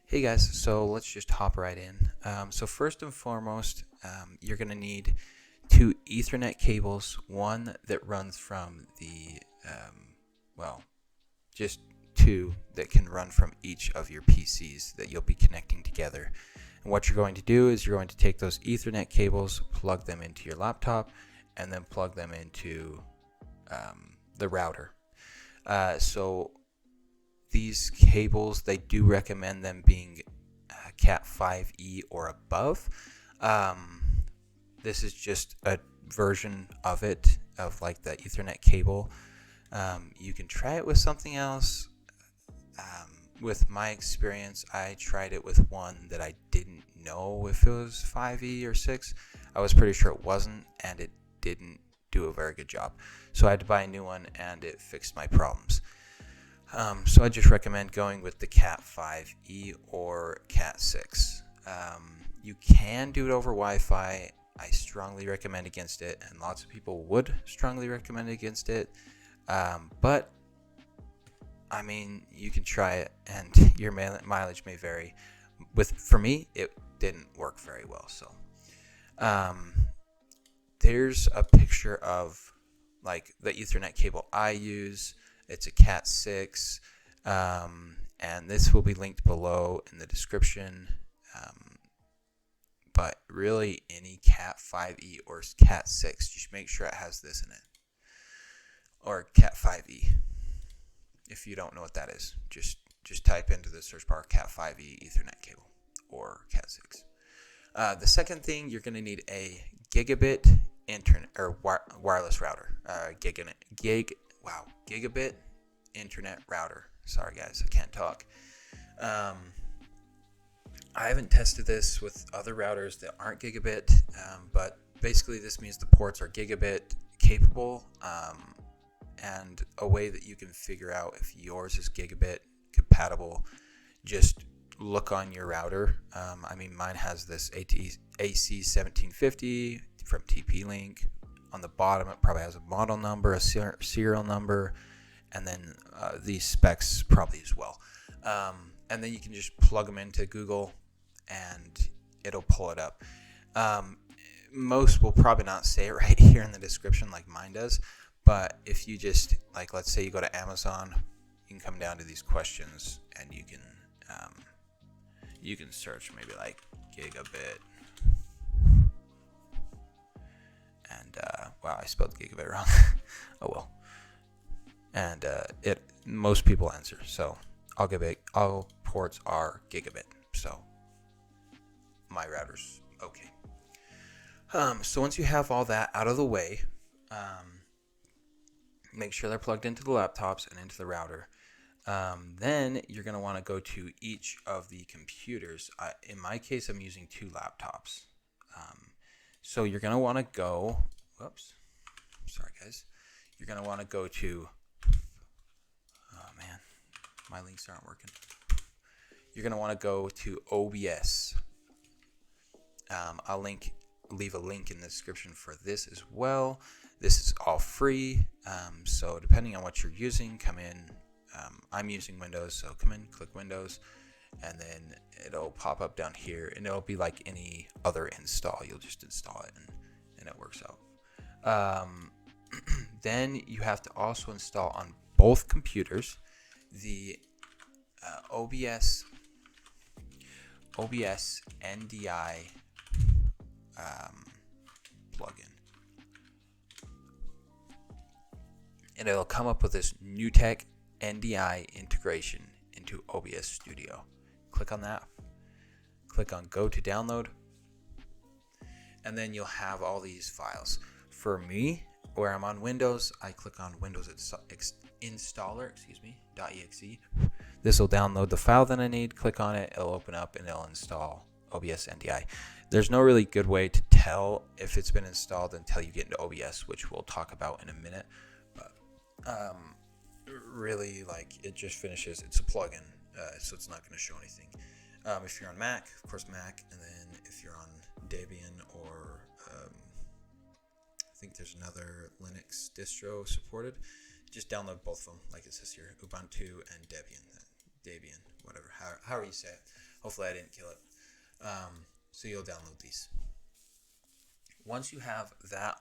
Hey guys, so let's just hop right in. So first and foremost, you're going to need two Ethernet cables, one that runs from just two that can run from each of your PCs that you'll be connecting together. And what you're going to do is you're going to take those Ethernet cables, plug them into your laptop, and then plug them into the router. So these cables, they do recommend them being Cat 5e or above. This is just a version of it, of like the Ethernet cable. You can try it with something else. With my experience, I tried it with one that I didn't know if it was 5e or 6. I was pretty sure it wasn't, and it didn't do a very good job. So I had to buy a new one, and it fixed my problems. So I just recommend going with the Cat 5e or Cat 6. You can do it over Wi-Fi. I strongly recommend against it, and lots of people would strongly recommend against it. But I mean, you can try it, and your mileage may vary. For me, it didn't work very well. So there's a picture of like the Ethernet cable I use. It's a Cat 6, and this will be linked below in the description. But really, any Cat 5e or Cat 6, just make sure it has this in it. Or Cat 5e. If you don't know what that is, just type into the search bar Cat 5e Ethernet cable or Cat 6. The second thing, you're going to need a gigabit internet or wireless router. Gigabit internet router. Sorry guys, I can't talk. I haven't tested this with other routers that aren't gigabit, but basically this means the ports are gigabit capable, and a way that you can figure out if yours is gigabit compatible, just look on your router. Mine has this AC1750 from TP-Link. On the bottom, it probably has a model number, a serial number, and then these specs probably as well. And then you can just plug them into Google, and it'll pull it up. Most will probably not say it right here in the description like mine does, but if you just, like, let's say you go to Amazon, you can come down to these questions, and you can search maybe like gigabit. And wow, I spelled gigabit wrong. Oh well. And most people answer. So all ports are gigabit. So my router's okay. So once you have all that out of the way, make sure they're plugged into the laptops and into the router. Then you're going to want to go to each of the computers. In my case, I'm using two laptops. So you're going to want to go, sorry guys. You're going to want to go to, oh man, my links aren't working. You're going to want to go to OBS. I'll leave a link in the description for this as well. This is all free. So depending on what you're using, come in. I'm using Windows, so come in, click Windows, and then it'll pop up down here, and it'll be like any other install. You'll just install it, and it works out. Then you have to also install on both computers the OBS NDI plugin. And it'll come up with this new tech NDI integration into OBS Studio. Click on that. Click on Go to Download. And then you'll have all these files. For me, where I'm on Windows, I click on Windows Installer, .exe. This will download the file that I need. Click on it. It'll open up and it'll install OBS NDI. There's no really good way to tell if it's been installed until you get into OBS, which we'll talk about in a minute. But really, like, it just finishes. It's a plugin, so it's not going to show anything. If you're on Mac, of course Mac, and then if you're on Debian or I think there's another Linux distro supported, just download both of them, like it says here, Ubuntu and Debian, whatever, however you say it. Hopefully I didn't kill it. So you'll download these. Once you have that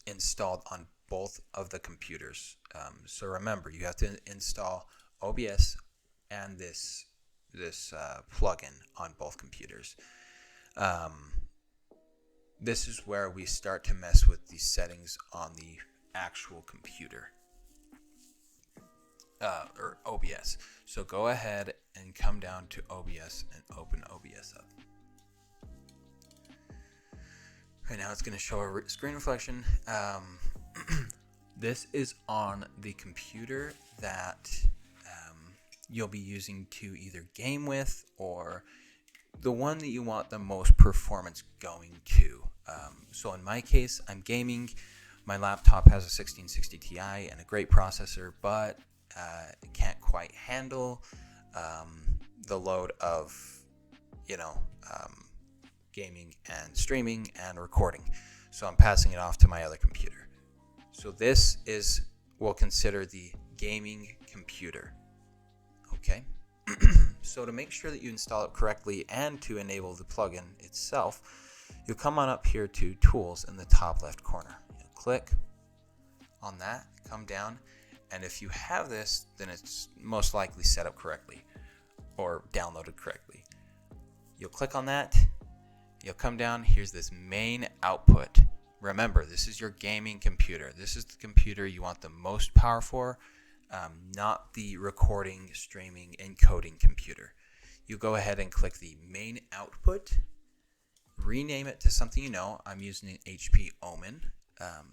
installed on both of the computers, so remember, you have to install OBS and this plugin on both computers. This is where we start to mess with the settings on the actual computer, or OBS. So go ahead and come down to OBS and open OBS up. Right now it's going to show a screen reflection. This is on the computer that you'll be using to either game with, or the one that you want the most performance going to. So in my case, I'm gaming. My laptop has a 1660 Ti and a great processor, but it can't quite handle the load of, gaming and streaming and recording. So I'm passing it off to my other computer. So this is, we'll consider the gaming computer. Okay. So to make sure that you install it correctly and to enable the plugin itself, you'll come on up here to Tools in the top left corner. You'll click on that, come down, and if you have this, then it's most likely set up correctly or downloaded correctly. You'll click on that. You'll come down. Here's this main output. Remember, this is your gaming computer. This is the computer you want the most power for, not the recording, streaming, encoding computer. You go ahead and click the main output, rename it to something you know. I'm using an HP Omen,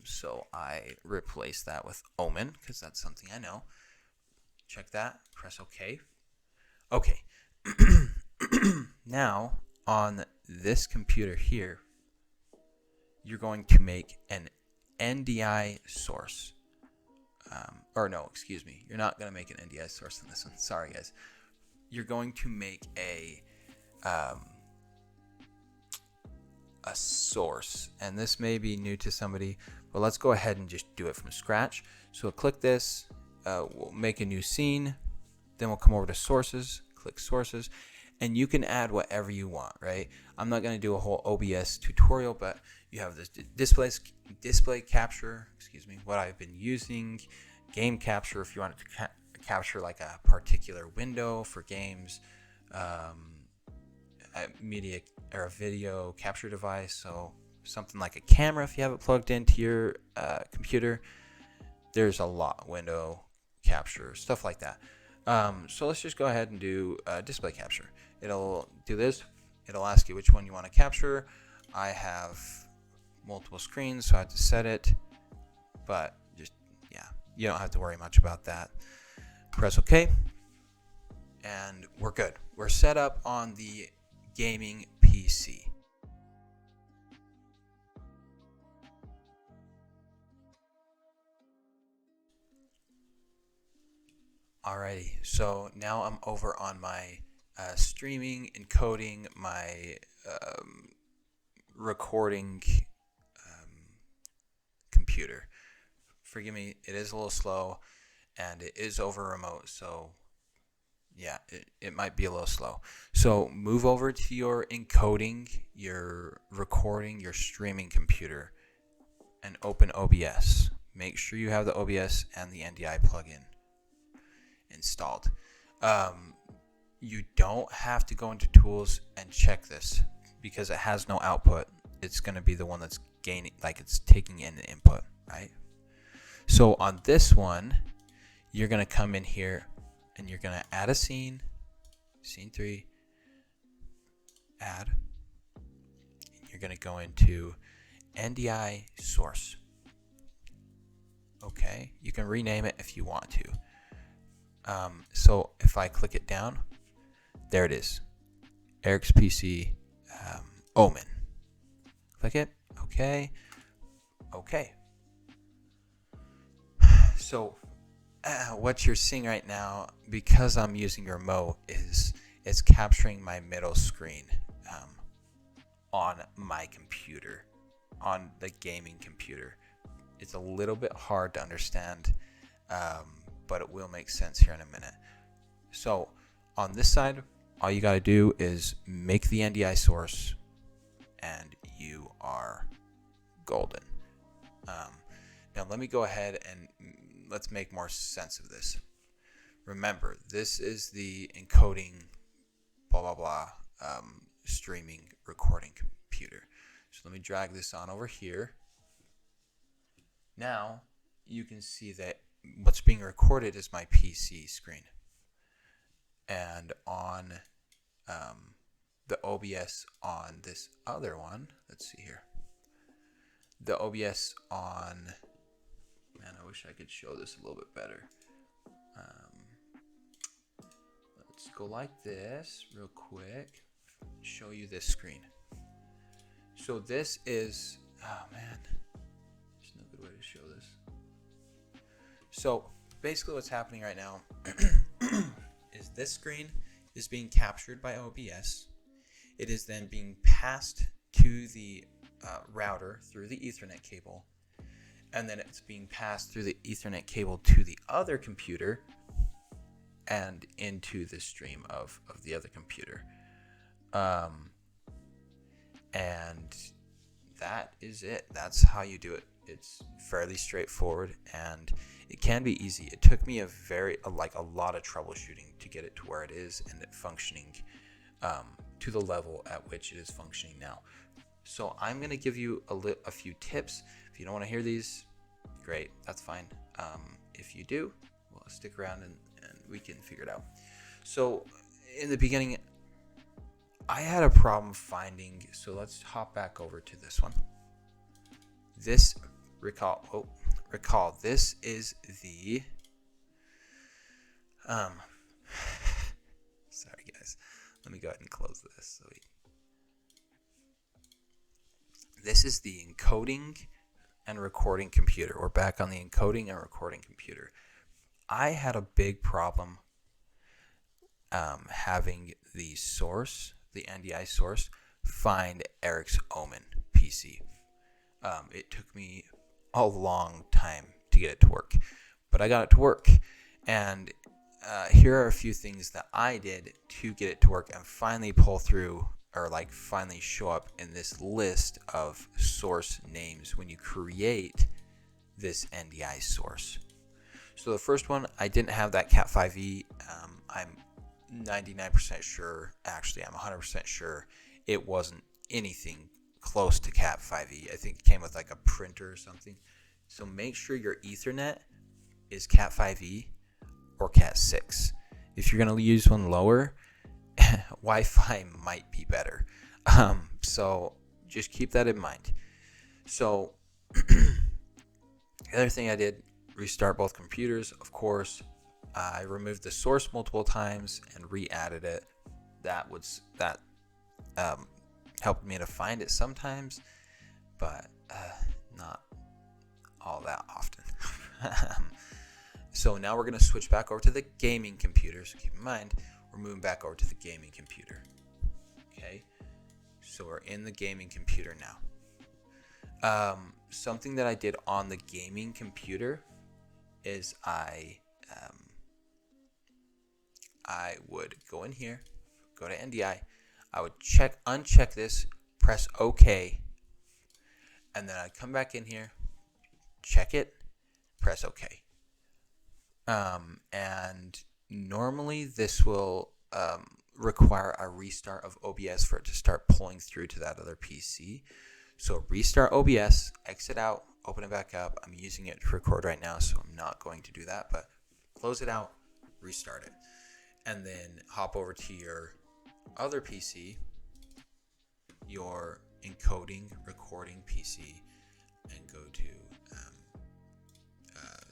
so I replace that with Omen because that's something I know. Check that, press OK. Okay, now on this computer here, you're going to make an NDI source. Or no, excuse me. You're not going to make an NDI source on this one. Sorry, guys. You're going to make a source. And this may be new to somebody, but let's go ahead and just do it from scratch. So click this. We'll make a new scene. Then we'll come over to sources. Click sources. And you can add whatever you want, right? I'm not going to do a whole OBS tutorial, but you have this display capture, what I've been using, game capture if you want to capture like a particular window for games, media or a video capture device, so something like a camera if you have it plugged into your computer. There's a lot, window capture, stuff like that. So let's just go ahead and do display capture. It'll do this. It'll ask you which one you want to capture. I have multiple screens, so I have to set it. But just, yeah, you don't have to worry much about that. Press OK. And we're good. We're set up on the gaming PC. Alrighty, so now I'm over on my streaming, encoding, my recording computer. Forgive me, it is a little slow, and it is over remote, so yeah, it might be a little slow. So move over to your encoding, your recording, your streaming computer, and open OBS. Make sure you have the OBS and the NDI plugin installed. You don't have to go into tools and check this because it has no output. It's going to be the one that's gaining, like it's taking in the input, right? So on this one, you're going to come in here and you're going to add a scene 3, add, and you're going to go into NDI source. Okay, you can rename it if you want to. So if I click it down, there it is. Eric's PC, Omen. Click it. Okay. Okay. So what you're seeing right now, because I'm using remote, is it's capturing my middle screen on my computer, on the gaming computer. It's a little bit hard to understand, but it will make sense here in a minute. So on this side, all you got to do is make the NDI source and you are golden. Now let me go ahead and let's make more sense of this. Remember, this is the encoding blah blah blah streaming recording computer. So let me drag this on over here. Now you can see that what's being recorded is my PC screen. And on the OBS on this other one, let's see here. The OBS on, man, I wish I could show this a little bit better. Let's go like this real quick. Show you this screen. So this is, oh man, there's no good way to show this. So basically what's happening right now is this screen is being captured by OBS. It is then being passed to the router through the Ethernet cable, and then it's being passed through the Ethernet cable to the other computer and into the stream of the other computer. And that is it. That's how you do it. It's fairly straightforward, and it can be easy. It took me a lot of troubleshooting to get it to where it is and it functioning to the level at which it is functioning now. So I'm going to give you a few tips. If you don't want to hear these, great, that's fine. If you do, well, stick around and we can figure it out. So in the beginning, I had a problem finding, so let's hop back over to this one. This, recall, this is the, sorry guys, let me go ahead and close this. This is the encoding and recording computer. We're back on the encoding and recording computer. I had a big problem having the source, the NDI source, find Eric's Omen PC. It took me a long time to get it to work, but I got it to work. And here are a few things that I did to get it to work and finally pull through, or like finally show up in this list of source names when you create this NDI source. So the first one, I didn't have that Cat5e. I'm 99% sure, actually I'm 100% sure it wasn't anything close to Cat5e. I think it came with like a printer or something. So make sure your Ethernet is Cat5e or Cat6. If you're going to use one lower, Wi-Fi might be better. So just keep that in mind. So the other thing I did, restart both computers, of course. I removed the source multiple times and re-added it. That helped me to find it sometimes, but not all that often. So now we're going to switch back over to the gaming computer. So keep in mind, we're moving back over to the gaming computer. Okay, so we're in the gaming computer now. Something that I did on the gaming computer is I would go in here, go to NDI, I would uncheck this, press OK, and then I'd come back in here, check it, press OK. And normally this will require a restart of OBS for it to start pulling through to that other PC. So restart OBS, exit out, open it back up. I'm using it to record right now, so I'm not going to do that, but close it out, restart it. And then hop over to your other PC, your encoding recording PC, and go to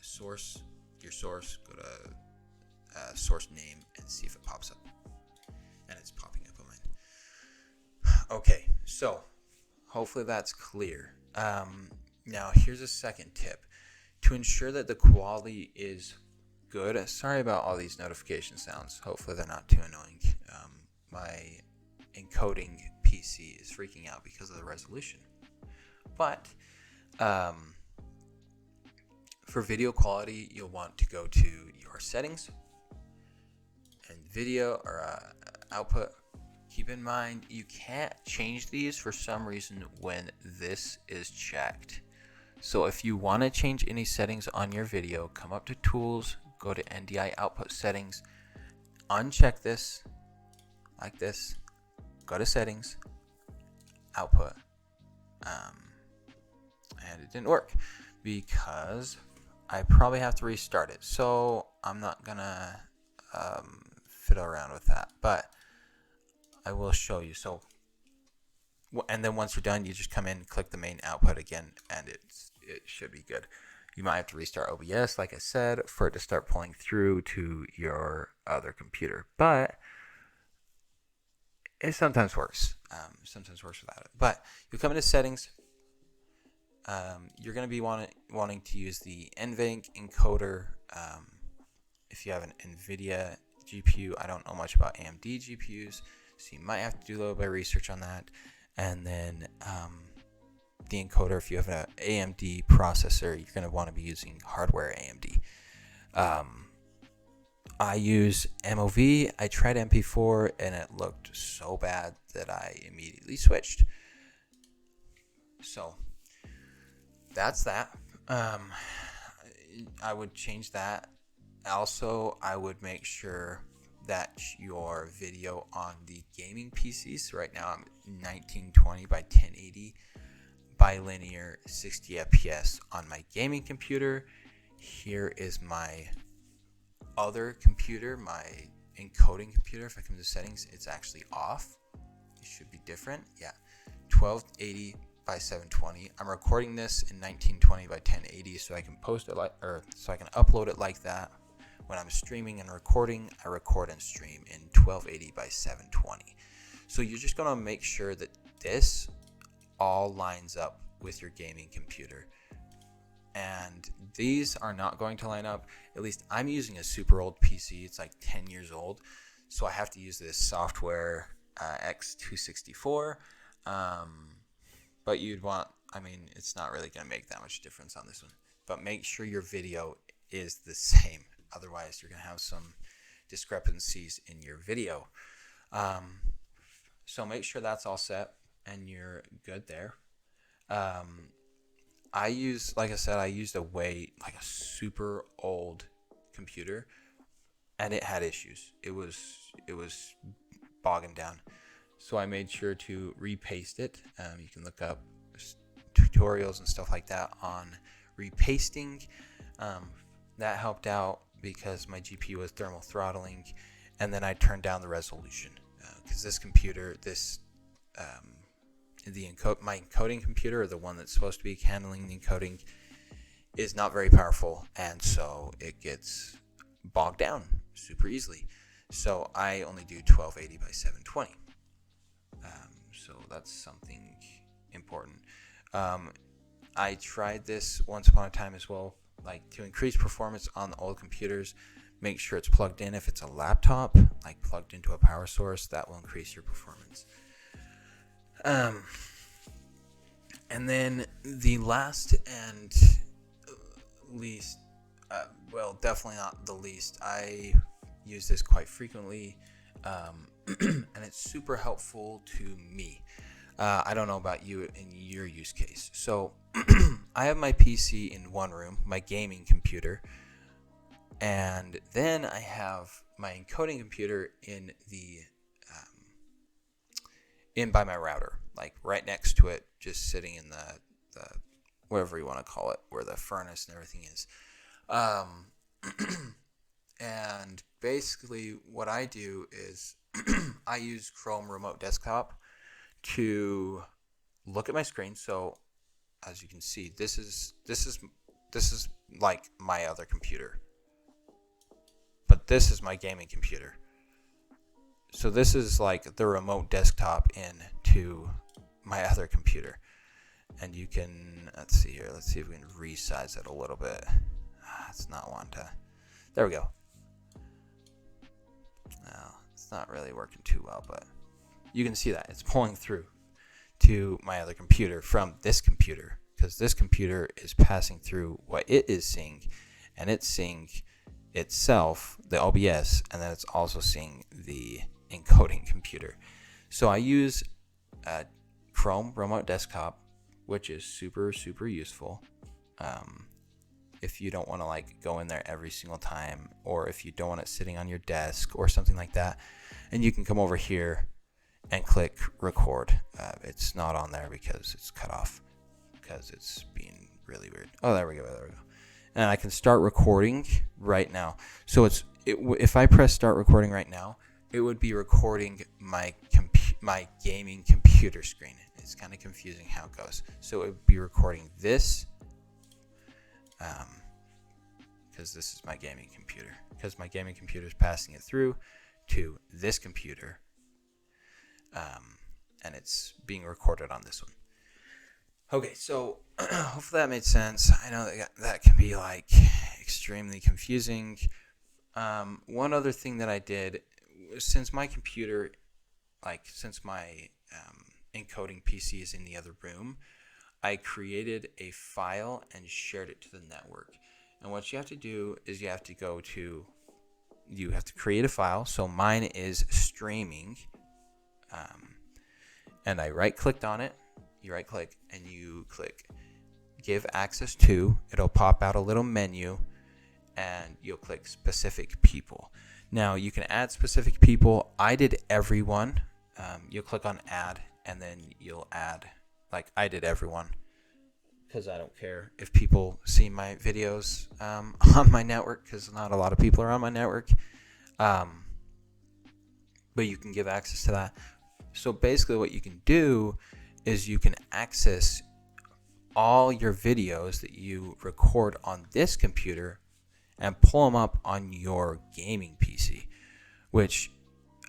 source, your source, go to source name and see if it pops up. And it's popping up on mine. Okay, so hopefully that's clear. Now here's a second tip. To ensure that the quality is good, sorry about all these notification sounds. Hopefully they're not too annoying. My encoding PC is freaking out because of the resolution. But for video quality, you'll want to go to your settings and video, or output. Keep in mind, you can't change these for some reason when this is checked. So if you want to change any settings on your video, come up to Tools, go to NDI Output Settings, uncheck this, like this, go to Settings, Output, and it didn't work because I probably have to restart it. So I'm not gonna fiddle around with that, but I will show you. So, and then once you're done, you just come in, click the main output again, and it should be good. You might have to restart OBS, like I said, for it to start pulling through to your other computer. But it sometimes works. Sometimes works without it. But you come into Settings. You're going to be wanting to use the NVENC encoder. If you have an NVIDIA GPU, I don't know much about AMD GPUs, so you might have to do a little bit of research on that. And then the encoder, if you have an AMD processor, you're going to want to be using hardware AMD. I use MOV. I tried MP4 and it looked so bad that I immediately switched. So that's that. I would change that. Also, I would make sure that your video on the gaming PCs, right now I'm 1920 by 1080 bilinear 60 FPS on my gaming computer. Here is my other computer, my encoding computer. If I come to settings, it's actually off. It should be different. Yeah, 1280 by 720. I'm recording this in 1920 by 1080 so I can post it so I can upload it like that. When I'm streaming and recording, I record and stream in 1280 by 720. So you're just going to make sure that this all lines up with your gaming computer. And these are not going to line up. At least I'm using a super old PC. It's like 10 years old. So I have to use this software X264. But you'd want, it's not really going to make that much difference on this one. But make sure your video is the same. Otherwise, you're going to have some discrepancies in your video. So make sure that's all set and you're good there. I used a super old computer, and it had issues. It was bogging down. So I made sure to repaste it. You can look up tutorials and stuff like that on repasting. That helped out because my GPU was thermal throttling, and then I turned down the resolution because this computer, my encoding computer, or the one that's supposed to be handling the encoding, is not very powerful, and so it gets bogged down super easily. So I only do 1280 by 720. So that's something important. I tried this once upon a time as well, like to increase performance on the old computers. Make sure it's plugged in. If it's a laptop, like plugged into a power source, that will increase your performance. And then the last and least, definitely not the least, I use this quite frequently, and it's super helpful to me. I don't know about you in your use case. So I have my PC in one room, my gaming computer, and then I have my encoding computer in by my router, like right next to it, just sitting in the whatever you want to call it, where the furnace and everything is. And basically what I do is I use Chrome Remote Desktop to look at my screen. So as you can see, this is like my other computer, but this is my gaming computer. So this is like the remote desktop into my other computer. And you can, let's see if we can resize it a little bit. It's not wanting to. There we go. No, it's not really working too well, but you can see that it's pulling through to my other computer from this computer, because this computer is passing through what it is seeing, and it's seeing itself, the OBS, and then it's also seeing the encoding computer. So I use Chrome Remote Desktop, which is super useful. If you don't want to like go in there every single time, or if you don't want it sitting on your desk or something like that, and you can come over here and click record. It's not on there because it's cut off, because it's being really weird. Oh, there we go. And I can start recording right now. So if I press start recording right now, it would be recording my gaming computer screen. It's kind of confusing how it goes. So it would be recording this, because this is my gaming computer. Because my gaming computer is passing it through to this computer, and it's being recorded on this one. Okay, so hopefully that made sense. I know that can be like extremely confusing. One other thing that I did, since my computer, since my encoding PC is in the other room, I created a file and shared it to the network. And what you have to do is you have to create a file. So mine is streaming, and I right-clicked on it. You right-click and you click give access to. It'll pop out a little menu, and you'll click specific people. Now you can add specific people. I did everyone. You'll click on add, and then you'll add, I did everyone, because I don't care if people see my videos on my network, because not a lot of people are on my network. But you can give access to that. So basically what you can do is you can access all your videos that you record on this computer and pull them up on your gaming PC, which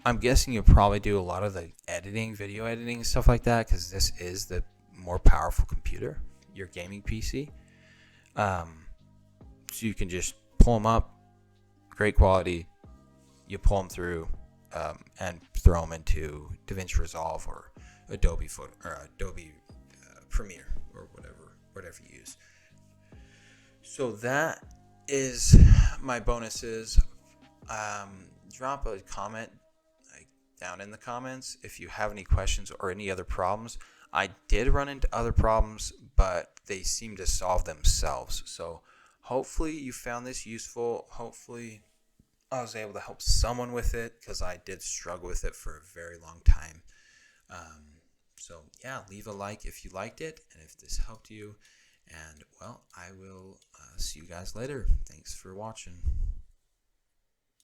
I'm guessing you'll probably do a lot of the editing, video editing, stuff like that, because this is the more powerful computer, your gaming PC. So you can just pull them up, great quality. You pull them through and throw them into DaVinci Resolve or Adobe Premiere or whatever you use. So that is my bonuses. Drop a comment down in the comments if you have any questions or any other problems. I did run into other problems, but they seem to solve themselves. So hopefully you found this useful. Hopefully I was able to help someone with it, because I did struggle with it for a very long time. So yeah, leave a like if you liked it and if this helped you. And well, I will see you guys later. Thanks for watching.